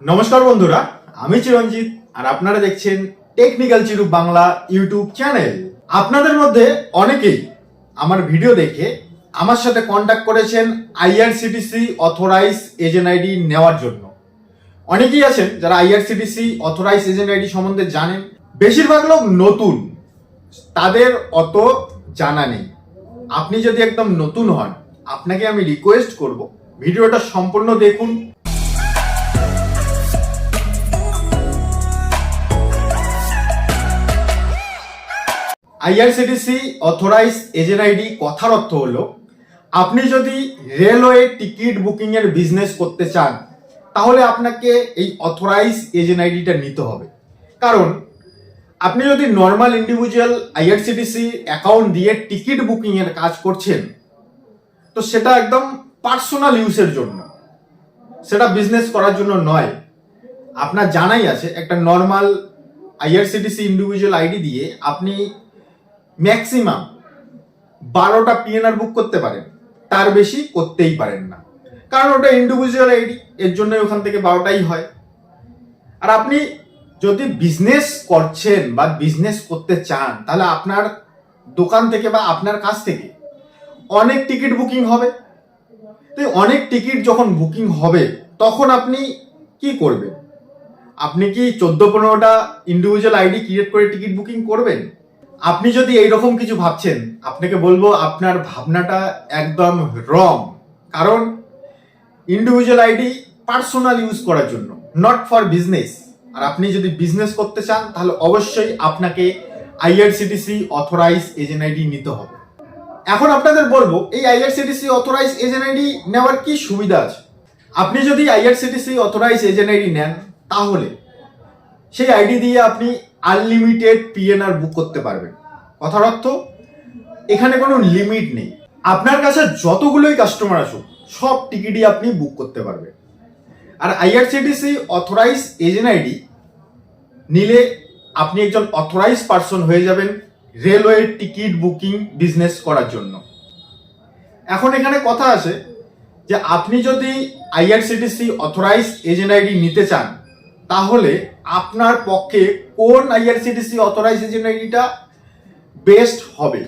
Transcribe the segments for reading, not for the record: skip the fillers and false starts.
নমস্কার বন্ধুরা, আমি চিরঞ্জিত আর আপনারা দেখছেন টেকনিক্যাল চিরু বাংলা ইউটিউব চ্যানেল। আপনাদের মধ্যে অনেকেই আমার ভিডিও দেখে আমার সাথে কন্ট্যাক্ট করেছেন আইআরসিটিসি অথরাইজ এজেন্ট আইডি নেওয়ার জন্য। অনেকেই আছেন যারা আইআরসিটিসি অথরাইজ এজেন্ট আইডি সম্বন্ধে জানেন, বেশিরভাগ লোক নতুন, তাদের অত জানা নেই। আপনি যদি একদম নতুন হন, আপনাকে আমি রিকোয়েস্ট করব ভিডিওটা সম্পূর্ণ দেখুন। আইআরসিটিসি অথরাইজ এজেন্ট আইডি কথার অর্থ হলো, আপনি যদি রেলওয়ে টিকিট বুকিং এর বিজনেস করতে চান তাহলে আপনাকে এই অথরাইজ এজেন্ট আইডিটা নিতে হবে। কারণ আপনি যদি নর্মাল ইন্ডিভিজুয়াল আইআরসিটিসি অ্যাকাউন্ট দিয়ে টিকিট বুকিং এর কাজ করছেন, তো সেটা একদম পার্সোনাল ইউজের জন্য, সেটা বিজনেস করার জন্য নয়। আপনার জানাই আছে একটা নর্মাল আইআরসিটিসি ইন্ডিভিজুয়াল আইডি দিয়ে আপনি ম্যাক্সিমাম 12টা পিএনআর বুক করতে পারেন, তার বেশি করতেই পারেন না, কারণ ওটা ইন্ডিভিজুয়াল আইডি, এর জন্য ওখান থেকে 12টাই হয়। আর আপনি যদি বিজনেস করছেন বা বিজনেস করতে চান, তাহলে আপনার দোকান থেকে বা আপনার কাছ থেকে অনেক টিকিট বুকিং হবে। তো অনেক টিকিট যখন বুকিং হবে তখন আপনি কি করবেন? আপনি কি 14-15টা ইন্ডিভিজুয়াল আইডি ক্রিয়েট করে টিকিট বুকিং করবেন? আপনি যদি এইরকম কিছু ভাবছেন, আপনাকে বলবো আপনার ভাবনাটা একদম রং। কারণ ইন্ডিভিজুয়াল আইডি পার্সোনাল ইউজ করার জন্য, নট ফর বিজনেস। আর আপনি যদি বিজনেস করতে চান তাহলে অবশ্যই আপনাকে আইআরসিটিসি অথরাইজ এজেন্ট আইডি নিতে হবে। এখন আপনাদের বলবো এই আইআরসিটিসি অথরাইজ এজেন্ট আইডি নেওয়ার কি সুবিধা আছে। আপনি যদি আইআরসিটিসি অথরাইজ এজেন্ট আইডি নেন, তাহলে সেই আইডি দিয়ে আপনি আনলিমিটেড পিএনআর বুক করতে পারবেন। কথার অর্থ এখানে কোনো লিমিট নেই। আপনার কাছে যতগুলোই কাস্টমার আসুক, সব টিকিটই আপনি বুক করতে পারবেন। আর আইআরসিটিসি অথরাইজ এজেন্ট আইডি নিলে আপনি একজন অথরাইজ পারসন হয়ে যাবেন রেলওয়ে টিকিট বুকিং বিজনেস করার জন্য। এখন এখানে কথা আছে যে আপনি যদি আইআরসিটিসি অথরাইজ এজেন্ট আইডি নিতে চান, তাহলে আপনার পক্ষে কোন আইআরসিটিসি অথরাইজ এজেন্ট আইডিটা বেস্ট হবে।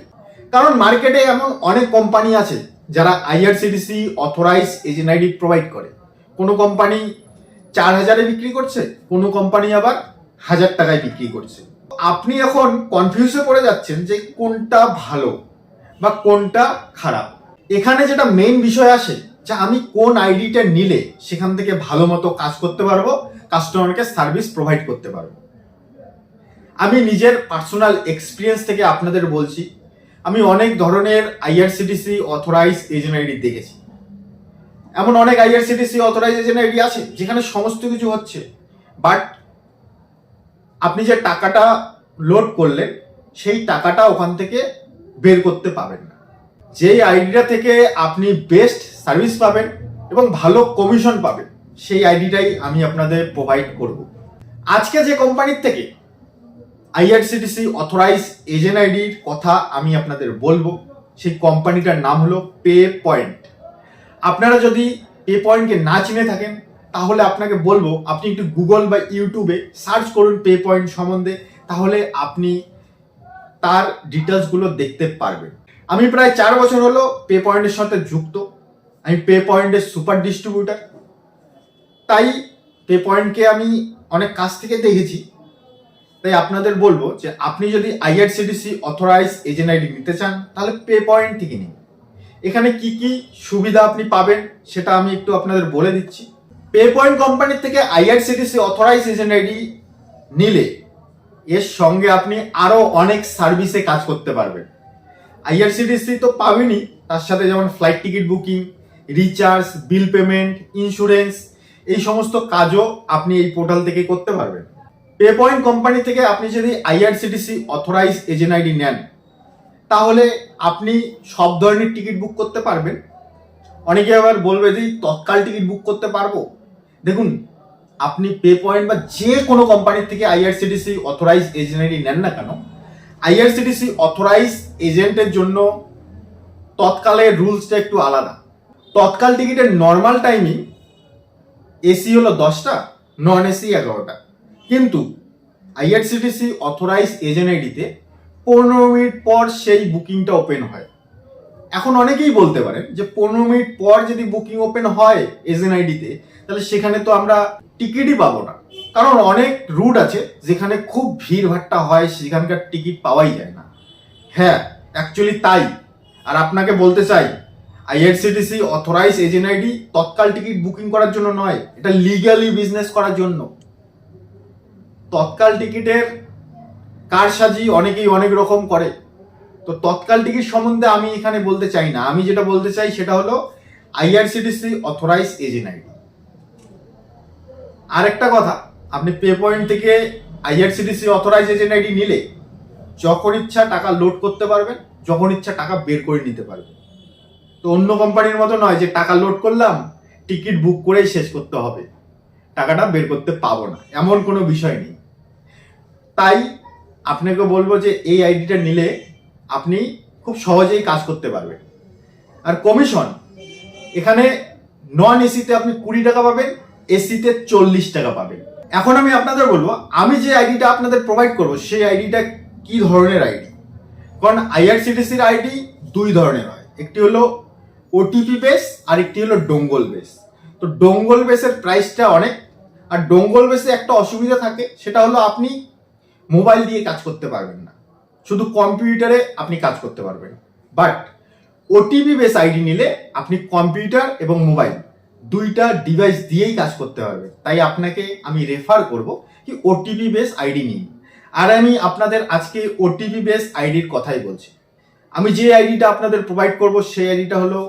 কারণ মার্কেটে এমন অনেক কোম্পানি আছে যারা IRCTC authorise agent ID provide করে। কোনো কোম্পানি 4000-এ বিক্রি করছে, কোনো কোম্পানি আবার 1000 টাকায় বিক্রি করছে। আপনি এখন কনফিউজে পড়ে যাচ্ছেন যে কোনটা ভালো বা কোনটা খারাপ। এখানে যেটা মেইন বিষয় আসে যে আমি কোন আইডিটা নিলে সেখান থেকে ভালো মতো কাজ করতে পারবো, কাস্টমারকে সার্ভিস প্রোভাইড করতে পারবো। আমি নিজের পার্সোনাল এক্সপিরিয়েন্স থেকে আপনাদের বলছি, আমি অনেক ধরনের আইআরসিটিসি অথরাইজ এজেন্ট আইডি দেখেছি। এমন অনেক আইআরসিটিসি অথরাইজ এজেন্ট আইডি আছে যেখানে সমস্ত কিছু হচ্ছে, বাট আপনি যে টাকাটা লোড করলেন সেই টাকাটা ওখান থেকে বের করতে পাবেন না। যেই আইডিটা থেকে আপনি বেস্ট সার্ভিস পাবেন এবং ভালো কমিশন পাবেন, সেই আইডিটাই আমি আপনাদের প্রোভাইড করব। আজকে যে কোম্পানির থেকে আইআরসিটিসি অথরাইজ এজেন্ট আইডির কথা আমি আপনাদের বলবো, সেই কোম্পানিটার নাম হলো পে পয়েন্ট। আপনারা যদি পে পয়েন্টকে না চিনে থাকেন, তাহলে আপনাকে বলবো আপনি একটু গুগল বা ইউটিউবে সার্চ করুন পে পয়েন্ট সম্বন্ধে, তাহলে আপনি তার ডিটেলসগুলো দেখতে পারবেন। আমি প্রায় 4 বছর হলো পে পয়েন্টের সাথে যুক্ত। আমি পে পয়েন্টের সুপার ডিস্ট্রিবিউটার, তাই পে পয়েন্টকে আমি অনেক কাছ থেকে দেখেছি। তাই আপনাদের বলবো যে আপনি যদি আইআরসিটিসি অথরাইজ এজেন্ট আইডি নিতে চান, তাহলে পে পয়েন্ট থেকে নিন। এখানে কি কি সুবিধা আপনি পাবেন সেটা আমি একটু আপনাদের বলে দিচ্ছি। পে পয়েন্ট কোম্পানির থেকে আইআরসিটিসি অথরাইজ এজেন্ট আইডি নিলে এর সঙ্গে আপনি আরো অনেক সার্ভিসে কাজ করতে পারবেন। আইআরসিটিসি তো পাবেনই, তার সাথে যেমন flight ticket booking, recharge, bill payment, insurance, এই সমস্ত কাজও আপনি এই পোর্টাল থেকে করতে পারবেন। পে পয়েন্ট কোম্পানি থেকে আপনি যদি আইআরসিটিসি অথরাইজ এজেন্ট আইডি নেন, তাহলে আপনি সব ধরনের টিকিট বুক করতে পারবেন। অনেকে আবার বলবে যে তৎকাল টিকিট বুক করতে পারবো। দেখুন, আপনি পে পয়েন্ট বা যে কোনো কোম্পানির থেকে আইআরসিটিসি অথরাইজ এজেন্ট আইডি নেন না কেন, আইআরসিটিসি অথরাইজ এজেন্টের জন্য তৎকালের রুলসটা একটু আলাদা। তৎকাল টিকিটের নর্মাল টাইমিং এসি হলো 10টা, নন এসি 11টা। কিন্তু আইআরসিটিসি অথরাইজ এজেন্ট আইডিতে 15 মিনিট পর সেই বুকিংটা ওপেন হয়। এখন অনেকেই বলতে পারেন যে 15 মিনিট পর যদি বুকিং ওপেন হয় এজেন্ট আইডিতে, তাহলে সেখানে তো আমরা টিকিটই পাবো না, কারণ অনেক রুট আছে যেখানে খুব ভিড়ভাট্টা হয়, সেখানকার টিকিট পাওয়াই যায় না। হ্যাঁ, অ্যাকচুয়ালি তাই। আর আপনাকে বলতে চাই, আইআরসিটিসি অথরাইজ এজেন্ট আইডি তৎকাল টিকিট বুকিং করার জন্য নয়, এটা লিগ্যালি বিজনেস করার জন্য। তৎকাল টিকিটের কারসাজি অনেকেই অনেক রকম করে, তো তৎকাল টিকিট সম্বন্ধে আমি এখানে বলতে চাই না। আমি যেটা বলতে চাই সেটা হলো আইআরসিটিসি অথরাইজ এজেন্ট আইডি। আরেকটা কথা, আপনি পে পয়েন্ট থেকে আইআরসিটিসি অথরাইজ এজেন্ট আইডি নিলে যখন ইচ্ছা টাকা লোড করতে পারবেন, যখন ইচ্ছা টাকা বের করে নিতে পারবেন। তো অন্য কোম্পানির মতো নয় যে টাকা লোড করলাম, টিকিট বুক করেই শেষ করতে হবে, টাকাটা বের করতে পাবো না, এমন কোনো বিষয় নেই। তাই আপনাকে বলবো যে এই আইডিটা নিলে আপনি খুব সহজেই কাজ করতে পারবেন। আর কমিশন এখানে নন এসিতে আপনি 20 টাকা পাবেন, এসিতে 40 টাকা পাবেন। এখন আমি আপনাদের বলবো, আমি যে আইডিটা আপনাদের প্রোভাইড করবো সেই আইডিটা কি ধরনের আইডি। কারণ আইআরসিটিসির আইডি দুই ধরনের হয়, একটি হলো ওটিপি বেস আর একটি হলো ডোঙ্গল বেস। তো ডোঙ্গল বেসের প্রাইসটা অনেক, আর ডোঙ্গল বেসে একটা অসুবিধা থাকে, সেটা হলো আপনি মোবাইল দিয়ে কাজ করতে পারবেন না, শুধু কম্পিউটারে আপনি কাজ করতে পারবেন। বাট ওটিপি বেস আইডি নিলে আপনি কম্পিউটার এবং মোবাইল দুইটা ডিভাইস দিয়েই কাজ করতে পারবেন। তাই আপনাকে আমি রেফার করব কি ওটিপি বেস আইডি নিন। আর আমি আপনাদের আজকে ওটিপি বেস আইডির কথাই বলছি। আমি যে আইডিটা আপনাদের প্রোভাইড করব সেই আইডিটা হলো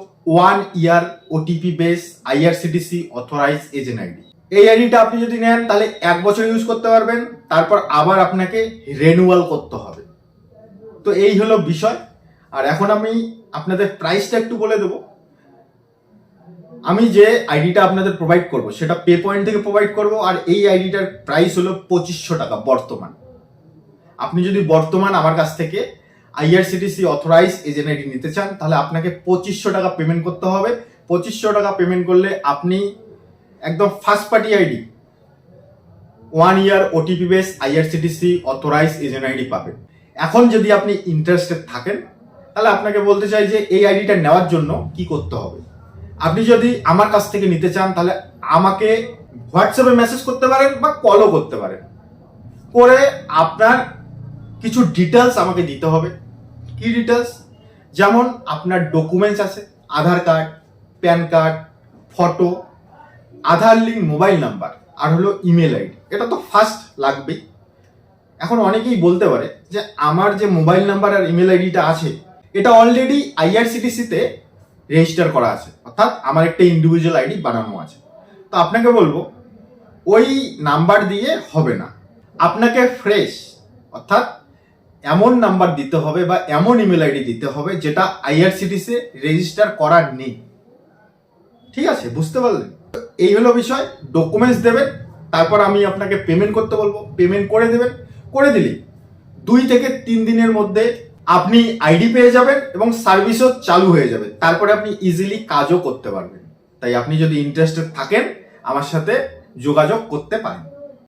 1 year OTP base IRCTC authorise agent ID. এই আইডিটা আপনি যদি নেন তাহলে 1 বছর ইউজ করতে পারবেন, তারপর আবার আপনাকে রেনুয়াল করতে হবে। তো এই হলো বিষয়। আর এখন আমি আপনাদের প্রাইসটা একটু বলে দেবো। আমি যে আইডিটা আপনাদের প্রোভাইড করব সেটা পে পয়েন্ট থেকে প্রোভাইড করব, আর এই আইডিটার প্রাইস হলো 2500 টাকা বর্তমান। আপনি যদি বর্তমান আমার কাছ থেকে আইআরসিটিসি অথরাইজ এজেন্ট আইডি নিতে চান তাহলে আপনাকে 2500 টাকা পেমেন্ট করতে হবে। 2500 টাকা পেমেন্ট করলে আপনি একদম first party ID 1 year OTP base IRCTC authorise agent ID পাবেন। এখন যদি আপনি ইন্টারেস্টেড থাকেন তাহলে আপনাকে বলতে চাই যে এই আইডিটা নেওয়ার জন্য কি করতে হবে। আপনি যদি আমার কাছ থেকে নিতে চান তাহলে আমাকে হোয়াটসঅ্যাপে মেসেজ করতে পারেন বা কলও করতে পারেন, করে আপনার কিছু ডিটেলস আমাকে দিতে হবে। কি ডিটেলস? যেমন আপনার ডকুমেন্টস আছে, আধার কার্ড, প্যান কার্ড, ফটো, আধার লিঙ্ক মোবাইল নাম্বার, আর হলো ইমেল আইডি। এটা তো ফার্স্ট লাগবেই। এখন অনেকেই বলতে পারে যে আমার যে মোবাইল নাম্বার আর ইমেল আইডিটা আছে এটা অলরেডি আইআরসিটিসিতে রেজিস্টার করা আছে, অর্থাৎ আমার একটা ইন্ডিভিজুয়াল আইডি বানানো আছে। তো আপনাকে বলবো ওই নাম্বার দিয়ে হবে না, আপনাকে ফ্রেশ অর্থাৎ এমন নাম্বার দিতে হবে বা এমন ইমেল আইডি দিতে হবে যেটা আইআরসিটিসি রেজিস্টার করা নেই। ঠিক আছে, বুঝতে পারলেন? এই হলো বিষয়। ডকুমেন্টস দেবেন, তারপর আমি আপনাকে পেমেন্ট করতে বলবো, পেমেন্ট করে দেবেন। করে দিলেই 2 থেকে 3 দিনের মধ্যে আপনি আইডি পেয়ে যাবেন এবং সার্ভিসও চালু হয়ে যাবে। তারপরে আপনি ইজিলি কাজও করতে পারবেন। তাই আপনি যদি ইন্টারেস্টেড থাকেন আমার সাথে যোগাযোগ করতে পারেন।